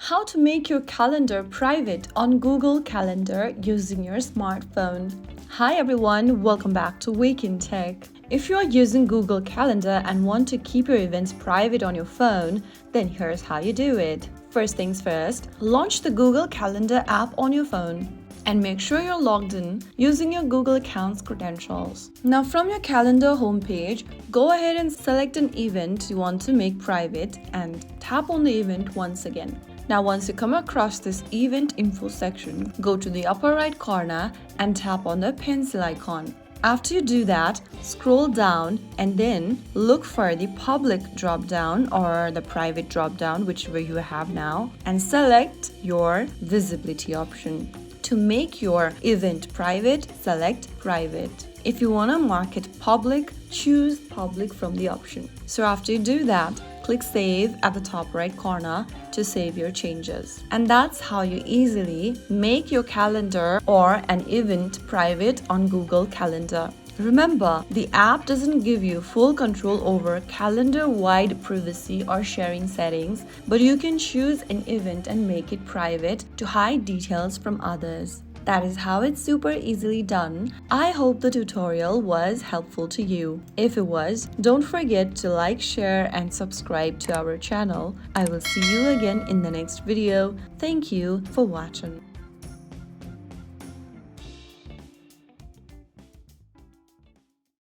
How to make your calendar private on Google Calendar using your smartphone. Hi everyone, welcome back to Wake&Tech. If you are using Google Calendar and want to keep your events private on your phone, then here's how you do it. First things first, launch the Google Calendar app on your phone and make sure you're logged in using your Google account's credentials. Now from your calendar homepage, go ahead and select an event you want to make private and tap on the event once again. Now once you come across this event info section, go to the upper right corner and tap on the pencil icon. After you do that, scroll down and then look for the public drop-down or the private drop-down, whichever you have now, and select your visibility option. To make your event private, select private. If you want to mark it public, choose public from the option. So after you do that, click save at the top right corner to save your changes. And that's how you easily make your calendar or an event private on Google Calendar. Remember, the app doesn't give you full control over calendar-wide privacy or sharing settings, but you can choose an event and make it private to hide details from others. That is how it's super easily done. I hope the tutorial was helpful to you. If it was, don't forget to like, share, and subscribe to our channel. I will see you again in the next video. Thank you for watching.